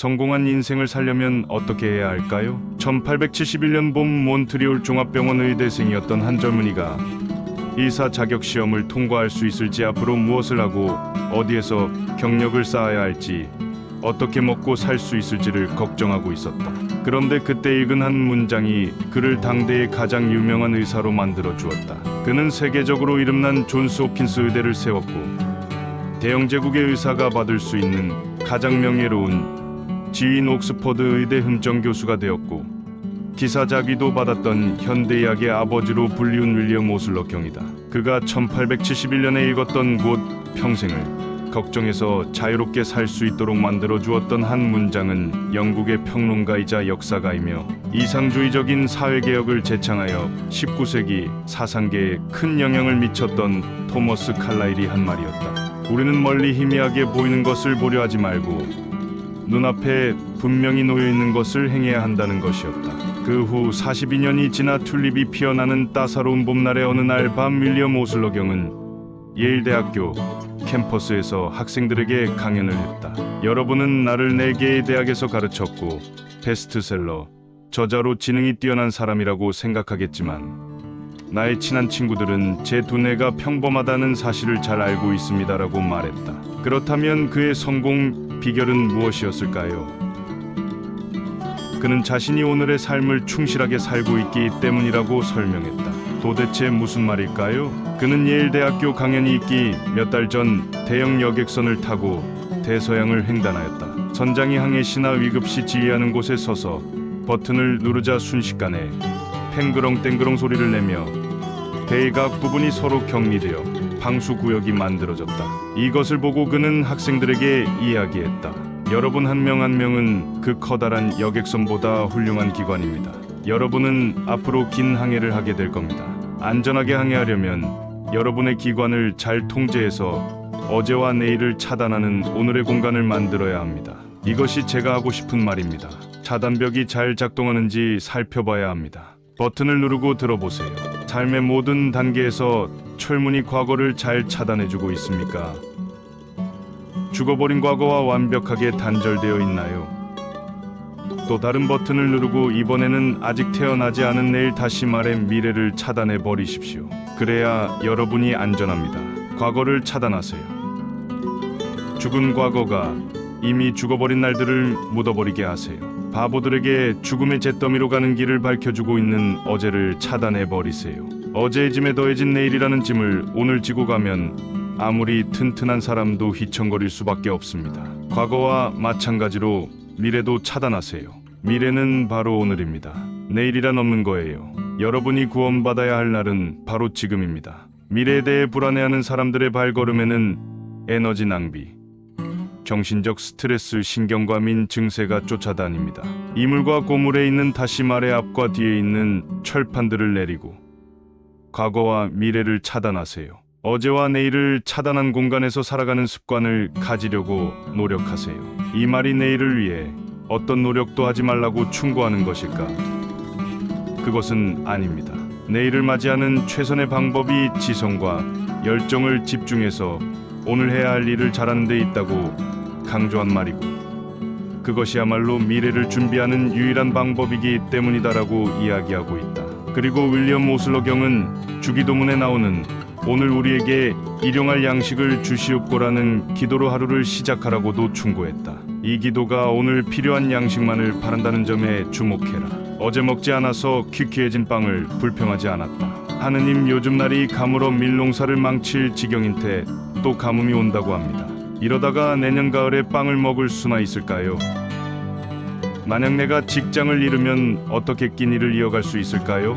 성공한 인생을 살려면 어떻게 해야 할까요? 1871년 봄 몬트리올 종합병원 의대생이었던 한 젊은이가 의사 자격 시험을 통과할 수 있을지, 앞으로 무엇을 하고 어디에서 경력을 쌓아야 할지, 어떻게 먹고 살 수 있을지를 걱정하고 있었다. 그런데 그때 읽은 한 문장이 그를 당대의 가장 유명한 의사로 만들어 주었다. 그는 세계적으로 이름난 존스 홉킨스 의대를 세웠고, 대영 제국의 의사가 받을 수 있는 가장 명예로운 지인 옥스퍼드 의대 흠정 교수가 되었고, 기사자기도 받았던 현대의학의 아버지로 불리운 윌리엄 오슬러 경이다. 그가 1871년에 읽었던 곳 평생을 걱정해서 자유롭게 살 수 있도록 만들어 주었던 한 문장은 영국의 평론가이자 역사가이며 이상주의적인 사회개혁을 제창하여 19세기 사상계에 큰 영향을 미쳤던 토머스 칼라일이 한 말이었다. 우리는 멀리 희미하게 보이는 것을 보려 하지 말고 눈앞에 분명히 놓여있는 것을 행해야 한다는 것이었다. 그 후 42년이 지나 튤립이 피어나는 따사로운 봄날의 어느 날 밤, 윌리엄 오슬러 경은 예일대학교 캠퍼스에서 학생들에게 강연을 했다. 여러분은 나를 4개의 대학에서 가르쳤고 베스트셀러 저자로 지능이 뛰어난 사람이라고 생각하겠지만, 나의 친한 친구들은 제 두뇌가 평범하다는 사실을 잘 알고 있습니다라고 말했다. 그렇다면 그의 성공 비결은 무엇이었을까요? 그는 자신이 오늘의 삶을 충실하게 살고 있기 때문이라고 설명했다. 도대체 무슨 말일까요? 그는 예일대학교 강연이 있기 몇 달 전 대형 여객선을 타고 대서양을 횡단하였다. 선장이 항해시나 위급시 지휘하는 곳에 서서 버튼을 누르자 순식간에 팽그렁 땡그렁 소리를 내며 배의 각 부분이 서로 격리되어 방수구역이 만들어졌다. 이것을 보고 그는 학생들에게 이야기했다. 여러분 한 명 한 명은 그 커다란 여객선보다 훌륭한 기관입니다. 여러분은 앞으로 긴 항해를 하게 될 겁니다. 안전하게 항해하려면 여러분의 기관을 잘 통제해서 어제와 내일을 차단하는 오늘의 공간을 만들어야 합니다. 이것이 제가 하고 싶은 말입니다. 차단벽이 잘 작동하는지 살펴봐야 합니다. 버튼을 누르고 들어보세요. 삶의 모든 단계에서 철문이 과거를 잘 차단해주고 있습니까? 죽어버린 과거와 완벽하게 단절되어 있나요? 또 다른 버튼을 누르고 이번에는 아직 태어나지 않은 내일, 다시 말해 미래를 차단해 버리십시오. 그래야 여러분이 안전합니다. 과거를 차단하세요. 죽은 과거가 이미 죽어버린 날들을 묻어버리게 하세요. 바보들에게 죽음의 잿더미로 가는 길을 밝혀주고 있는 어제를 차단해 버리세요. 어제의 짐에 더해진 내일이라는 짐을 오늘 지고 가면 아무리 튼튼한 사람도 휘청거릴 수밖에 없습니다. 과거와 마찬가지로 미래도 차단하세요. 미래는 바로 오늘입니다. 내일이란 없는 거예요. 여러분이 구원받아야 할 날은 바로 지금입니다. 미래에 대해 불안해하는 사람들의 발걸음에는 에너지 낭비, 정신적 스트레스, 신경과민 증세가 쫓아다닙니다. 이물과 고물에 있는, 다시 말해 앞과 뒤에 있는 철판들을 내리고 과거와 미래를 차단하세요. 어제와 내일을 차단한 공간에서 살아가는 습관을 가지려고 노력하세요. 이 말이 내일을 위해 어떤 노력도 하지 말라고 충고하는 것일까? 그것은 아닙니다. 내일을 맞이하는 최선의 방법이 지성과 열정을 집중해서 오늘 해야 할 일을 잘하는 데 있다고 강조한 말이고, 그것이야말로 미래를 준비하는 유일한 방법이기 때문이다라고 이야기하고 있다. 그리고 윌리엄 오슬러 경은 주기도문에 나오는 오늘 우리에게 일용할 양식을 주시옵고라는 기도로 하루를 시작하라고도 충고했다. 이 기도가 오늘 필요한 양식만을 바란다는 점에 주목해라. 어제 먹지 않아서 퀴퀴해진 빵을 불평하지 않았다. 하느님, 요즘 날이 가물어 밀농사를 망칠 지경인데 또 가뭄이 온다고 합니다. 이러다가 내년 가을에 빵을 먹을 수나 있을까요? 만약 내가 직장을 잃으면 어떻게 끼니를 이어갈 수 있을까요?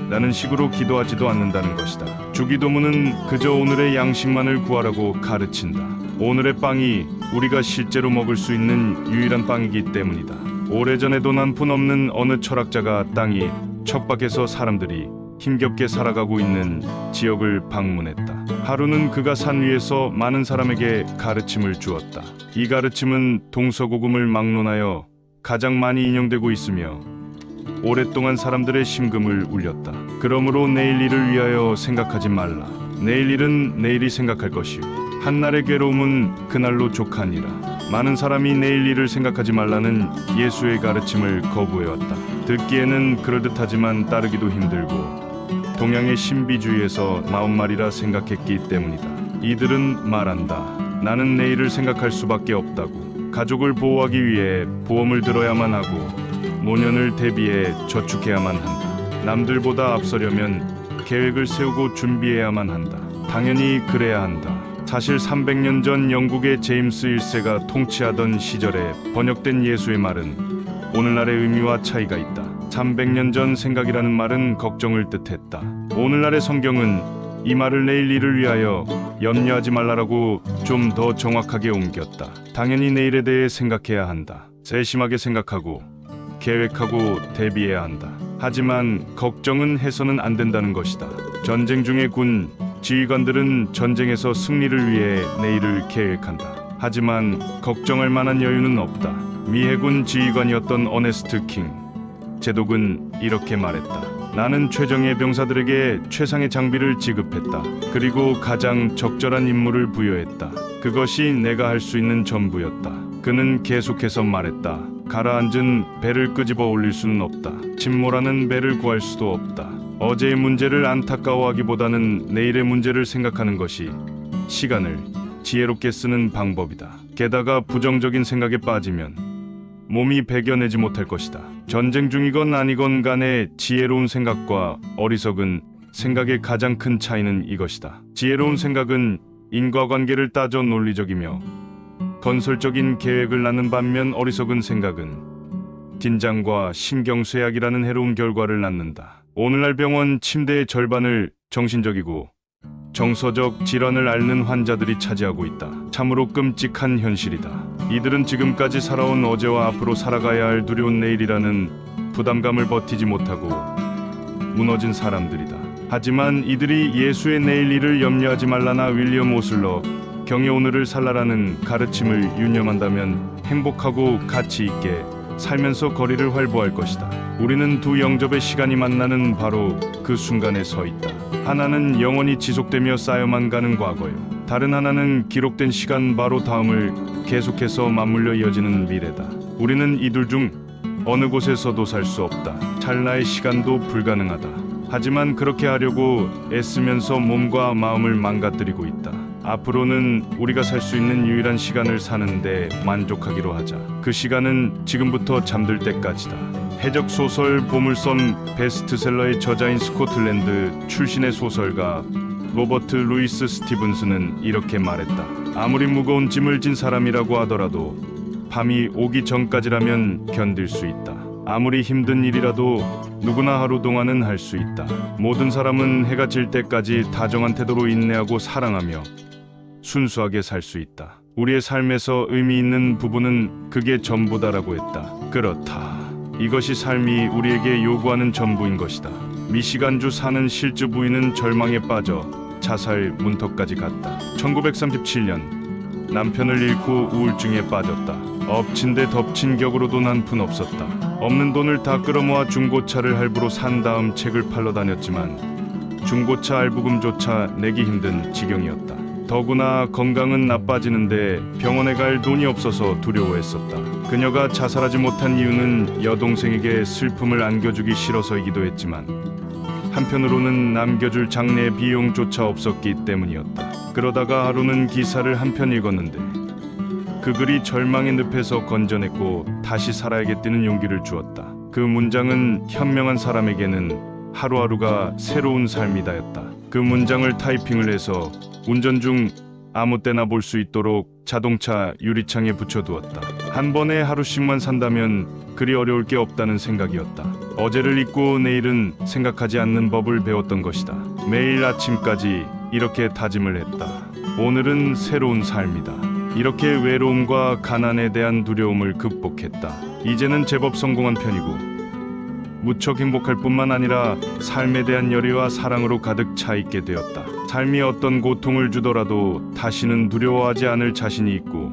라는 식으로 기도하지도 않는다는 것이다. 주기도문은 그저 오늘의 양식만을 구하라고 가르친다. 오늘의 빵이 우리가 실제로 먹을 수 있는 유일한 빵이기 때문이다. 오래전에 돈 한 푼 없는 어느 철학자가 땅이 척박해서 사람들이 힘겹게 살아가고 있는 지역을 방문했다. 하루는 그가 산 위에서 많은 사람에게 가르침을 주었다. 이 가르침은 동서고금을 막론하여 가장 많이 인용되고 있으며 오랫동안 사람들의 심금을 울렸다. 그러므로 내일 일을 위하여 생각하지 말라. 내일 일은 내일이 생각할 것이요 한날의 괴로움은 그날로 족하니라. 많은 사람이 내일 일을 생각하지 말라는 예수의 가르침을 거부해왔다. 듣기에는 그럴듯하지만 따르기도 힘들고 동양의 신비주의에서 나온 말이라 생각했기 때문이다. 이들은 말한다. 나는 내일을 생각할 수밖에 없다고. 가족을 보호하기 위해 보험을 들어야만 하고 노년을 대비해 저축해야만 한다. 남들보다 앞서려면 계획을 세우고 준비해야만 한다. 당연히 그래야 한다. 사실 300년 전 영국의 제임스 1세가 통치하던 시절에 번역된 예수의 말은 오늘날의 의미와 차이가 있다. 300년 전 생각이라는 말은 걱정을 뜻했다. 오늘날의 성경은 이 말을 내일 일을 위하여 염려하지 말라라고 좀 더 정확하게 옮겼다. 당연히 내일에 대해 생각해야 한다. 세심하게 생각하고 계획하고 대비해야 한다. 하지만 걱정은 해서는 안 된다는 것이다. 전쟁 중의 군 지휘관들은 전쟁에서 승리를 위해 내일을 계획한다. 하지만 걱정할 만한 여유는 없다. 미 해군 지휘관이었던 어네스트 킹 제독은 이렇게 말했다. 나는 최정예 병사들에게 최상의 장비를 지급했다. 그리고 가장 적절한 임무를 부여했다. 그것이 내가 할 수 있는 전부였다. 그는 계속해서 말했다. 가라앉은 배를 끄집어 올릴 수는 없다. 침몰하는 배를 구할 수도 없다. 어제의 문제를 안타까워하기보다는 내일의 문제를 생각하는 것이 시간을 지혜롭게 쓰는 방법이다. 게다가 부정적인 생각에 빠지면 몸이 배겨내지 못할 것이다. 전쟁 중이건 아니건 간에 지혜로운 생각과 어리석은 생각의 가장 큰 차이는 이것이다. 지혜로운 생각은 인과관계를 따져 논리적이며 건설적인 계획을 낳는 반면 어리석은 생각은 긴장과 신경쇠약이라는 해로운 결과를 낳는다. 오늘날 병원 침대의 절반을 정신적이고 정서적 질환을 앓는 환자들이 차지하고 있다. 참으로 끔찍한 현실이다. 이들은 지금까지 살아온 어제와 앞으로 살아가야 할 두려운 내일이라는 부담감을 버티지 못하고 무너진 사람들이다. 하지만 이들이 예수의 내일 일을 염려하지 말라나 윌리엄 오슬러 경의 오늘을 살라라는 가르침을 유념한다면 행복하고 가치 있게 살면서 거리를 활보할 것이다. 우리는 두 영접의 시간이 만나는 바로 그 순간에 서 있다. 하나는 영원히 지속되며 쌓여만 가는 과거요. 다른 하나는 기록된 시간 바로 다음을 계속해서 맞물려 이어지는 미래다. 우리는 이 둘 중 어느 곳에서도 살 수 없다. 찰나의 시간도 불가능하다. 하지만 그렇게 하려고 애쓰면서 몸과 마음을 망가뜨리고 있다. 앞으로는 우리가 살 수 있는 유일한 시간을 사는데 만족하기로 하자. 그 시간은 지금부터 잠들 때까지다. 해적 소설 보물섬 베스트셀러의 저자인 스코틀랜드 출신의 소설가 로버트 루이스 스티븐스는 이렇게 말했다. 아무리 무거운 짐을 진 사람이라고 하더라도 밤이 오기 전까지라면 견딜 수 있다. 아무리 힘든 일이라도 누구나 하루 동안은 할 수 있다. 모든 사람은 해가 질 때까지 다정한 태도로 인내하고 사랑하며 순수하게 살 수 있다. 우리의 삶에서 의미 있는 부분은 그게 전부다라고 했다. 그렇다. 이것이 삶이 우리에게 요구하는 전부인 것이다. 미시간주 사는 실즈 부인은 절망에 빠져 자살 문턱까지 갔다. 1937년 남편을 잃고 우울증에 빠졌다. 엎친 데 덮친 격으로 돈 한 푼 없었다. 없는 돈을 다 끌어모아 중고차를 할부로 산 다음 책을 팔러 다녔지만 중고차 할부금조차 내기 힘든 지경이었다. 더구나 건강은 나빠지는데 병원에 갈 돈이 없어서 두려워했었다. 그녀가 자살하지 못한 이유는 여동생에게 슬픔을 안겨주기 싫어서이기도 했지만 한편으로는 남겨줄 장례 비용조차 없었기 때문이었다. 그러다가 하루는 기사를 한 편 읽었는데 그 글이 절망의 늪에서 건져냈고 다시 살아야겠다는 용기를 주었다. 그 문장은 현명한 사람에게는 하루하루가 새로운 삶이다였다. 그 문장을 타이핑을 해서 운전 중 아무 때나 볼 수 있도록 자동차 유리창에 붙여두었다. 한 번에 하루씩만 산다면 그리 어려울 게 없다는 생각이었다. 어제를 잊고 내일은 생각하지 않는 법을 배웠던 것이다. 매일 아침까지 이렇게 다짐을 했다. 오늘은 새로운 삶이다. 이렇게 외로움과 가난에 대한 두려움을 극복했다. 이제는 제법 성공한 편이고 무척 행복할 뿐만 아니라 삶에 대한 열의와 사랑으로 가득 차 있게 되었다. 삶이 어떤 고통을 주더라도 다시는 두려워하지 않을 자신이 있고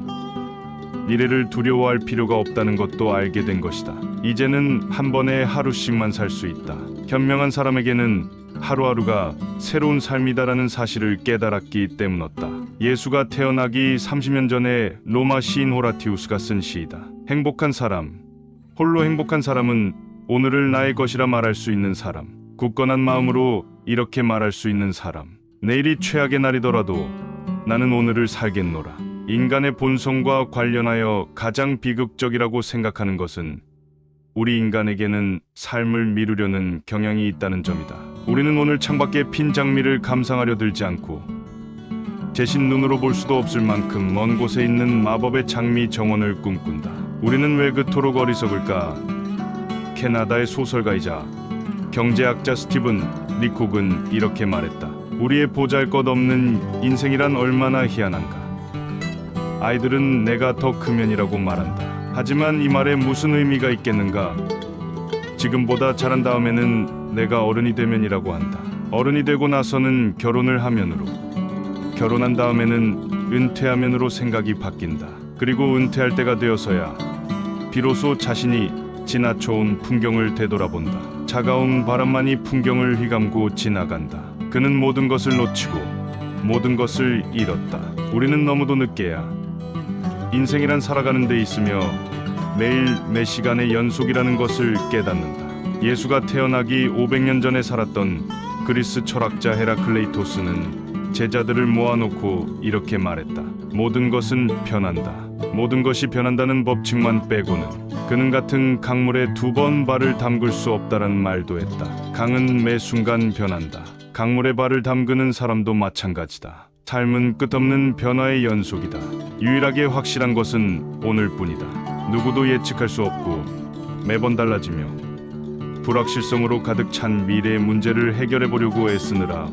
미래를 두려워할 필요가 없다는 것도 알게 된 것이다. 이제는 한 번에 하루씩만 살 수 있다. 현명한 사람에게는 하루하루가 새로운 삶이다라는 사실을 깨달았기 때문이었다. 예수가 태어나기 30년 전에 로마 시인 호라티우스가 쓴 시이다. 행복한 사람, 홀로 행복한 사람은 오늘을 나의 것이라 말할 수 있는 사람, 굳건한 마음으로 이렇게 말할 수 있는 사람. 내일이 최악의 날이더라도 나는 오늘을 살겠노라. 인간의 본성과 관련하여 가장 비극적이라고 생각하는 것은 우리 인간에게는 삶을 미루려는 경향이 있다는 점이다. 우리는 오늘 창밖에 핀 장미를 감상하려 들지 않고 대신 눈으로 볼 수도 없을 만큼 먼 곳에 있는 마법의 장미 정원을 꿈꾼다. 우리는 왜 그토록 어리석을까? 캐나다의 소설가이자 경제학자 스티븐 리콕은 이렇게 말했다. 우리의 보잘것없는 인생이란 얼마나 희한한가. 아이들은 내가 더 크면이라고 말한다. 하지만 이 말에 무슨 의미가 있겠는가? 지금보다 자란 다음에는 내가 어른이 되면이라고 한다. 어른이 되고 나서는 결혼을 하면으로, 결혼한 다음에는 은퇴하면으로 생각이 바뀐다. 그리고 은퇴할 때가 되어서야 비로소 자신이 지나쳐온 풍경을 되돌아본다. 차가운 바람만이 풍경을 휘감고 지나간다. 그는 모든 것을 놓치고 모든 것을 잃었다. 우리는 너무도 늦게야 인생이란 살아가는 데 있으며 매일 매 시간의 연속이라는 것을 깨닫는다. 예수가 태어나기 500년 전에 살았던 그리스 철학자 헤라클레이토스는 제자들을 모아놓고 이렇게 말했다. 모든 것은 변한다. 모든 것이 변한다는 법칙만 빼고는. 그는 같은 강물에 2번 발을 담글 수 없다는 말도 했다. 강은 매 순간 변한다. 강물에 발을 담그는 사람도 마찬가지다. 삶은 끝없는 변화의 연속이다. 유일하게 확실한 것은 오늘뿐이다. 누구도 예측할 수 없고 매번 달라지며 불확실성으로 가득 찬 미래의 문제를 해결해 보려고 애쓰느라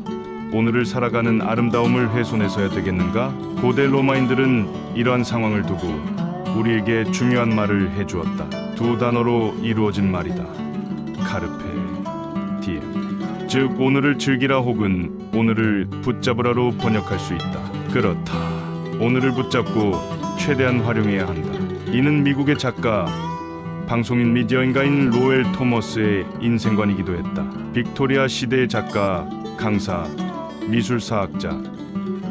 오늘을 살아가는 아름다움을 훼손해서야 되겠는가? 고대 로마인들은 이러한 상황을 두고 우리에게 중요한 말을 해주었다. 2 단어로 이루어진 말이다. 카르페 디엠. 즉 오늘을 즐기라 혹은 오늘을 붙잡으라로 번역할 수 있다. 그렇다. 오늘을 붙잡고 최대한 활용해야 한다. 이는 미국의 작가, 방송인 및 여행가인 로엘 토머스의 인생관이기도 했다. 빅토리아 시대의 작가, 강사, 미술사학자,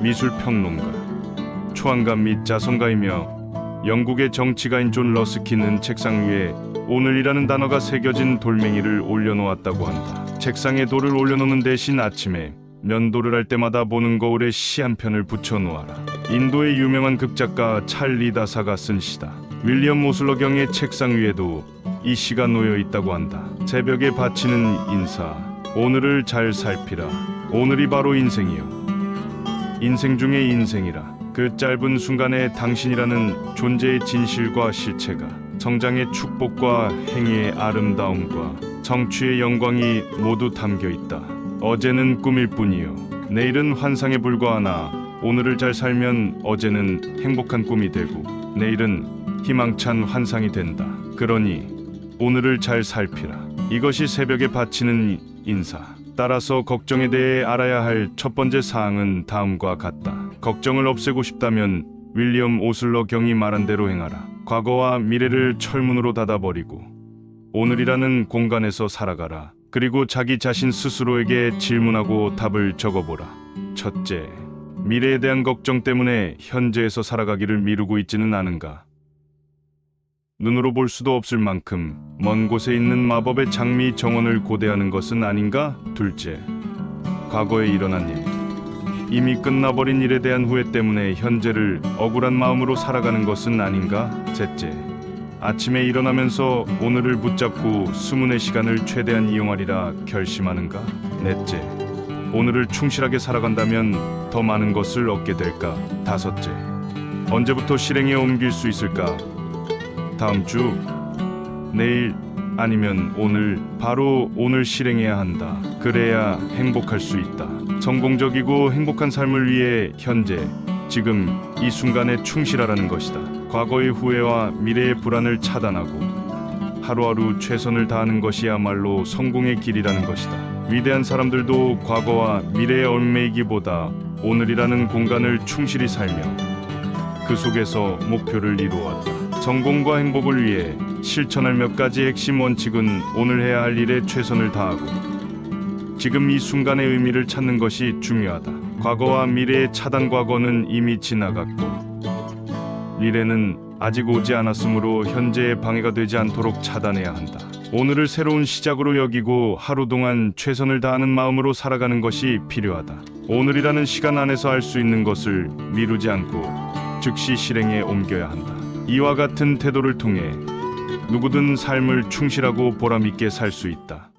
미술평론가, 초안가 및 자선가이며 영국의 정치가인 존 러스킨은 책상 위에 오늘이라는 단어가 새겨진 돌멩이를 올려놓았다고 한다. 책상에 돌을 올려놓는 대신 아침에 면도를 할 때마다 보는 거울에 시 한 편을 붙여놓아라. 인도의 유명한 극작가 찰리 다사가 쓴 시다. 윌리엄 오슬러 경의 책상 위에도 이 시가 놓여 있다고 한다. 새벽에 바치는 인사, 오늘을 잘 살피라. 오늘이 바로 인생이요. 인생 중의 인생이라. 그 짧은 순간에 당신이라는 존재의 진실과 실체가, 성장의 축복과 행위의 아름다움과 성취의 영광이 모두 담겨 있다. 어제는 꿈일 뿐이요. 내일은 환상에 불과하나 오늘을 잘 살면 어제는 행복한 꿈이 되고 내일은 희망찬 환상이 된다. 그러니 오늘을 잘 살피라. 이것이 새벽에 바치는 인사. 따라서 걱정에 대해 알아야 할 첫 번째 사항은 다음과 같다. 걱정을 없애고 싶다면 윌리엄 오슬러 경이 말한 대로 행하라. 과거와 미래를 철문으로 닫아버리고 오늘이라는 공간에서 살아가라. 그리고 자기 자신 스스로에게 질문하고 답을 적어보라. 첫째, 미래에 대한 걱정 때문에 현재에서 살아가기를 미루고 있지는 않은가? 눈으로 볼 수도 없을 만큼 먼 곳에 있는 마법의 장미 정원을 고대하는 것은 아닌가? 둘째, 과거에 일어난 일, 이미 끝나버린 일에 대한 후회 때문에 현재를 억울한 마음으로 살아가는 것은 아닌가? 셋째, 아침에 일어나면서 오늘을 붙잡고 수문의 시간을 최대한 이용하리라 결심하는가? 넷째, 오늘을 충실하게 살아간다면 더 많은 것을 얻게 될까? 다섯째, 언제부터 실행에 옮길 수 있을까? 다음 주, 내일, 아니면 오늘, 바로 오늘 실행해야 한다. 그래야 행복할 수 있다. 성공적이고 행복한 삶을 위해 현재, 지금 이 순간에 충실하라는 것이다. 과거의 후회와 미래의 불안을 차단하고 하루하루 최선을 다하는 것이야말로 성공의 길이라는 것이다. 위대한 사람들도 과거와 미래에 얽매이기보다 오늘이라는 공간을 충실히 살며 그 속에서 목표를 이루어왔다. 성공과 행복을 위해 실천할 몇 가지 핵심 원칙은 오늘 해야 할 일에 최선을 다하고 지금 이 순간의 의미를 찾는 것이 중요하다. 과거와 미래의 차단. 과거는 이미 지나갔고 미래는 아직 오지 않았으므로 현재에 방해가 되지 않도록 차단해야 한다. 오늘을 새로운 시작으로 여기고 하루 동안 최선을 다하는 마음으로 살아가는 것이 필요하다. 오늘이라는 시간 안에서 할 수 있는 것을 미루지 않고 즉시 실행에 옮겨야 한다. 이와 같은 태도를 통해 누구든 삶을 충실하고 보람 있게 살 수 있다.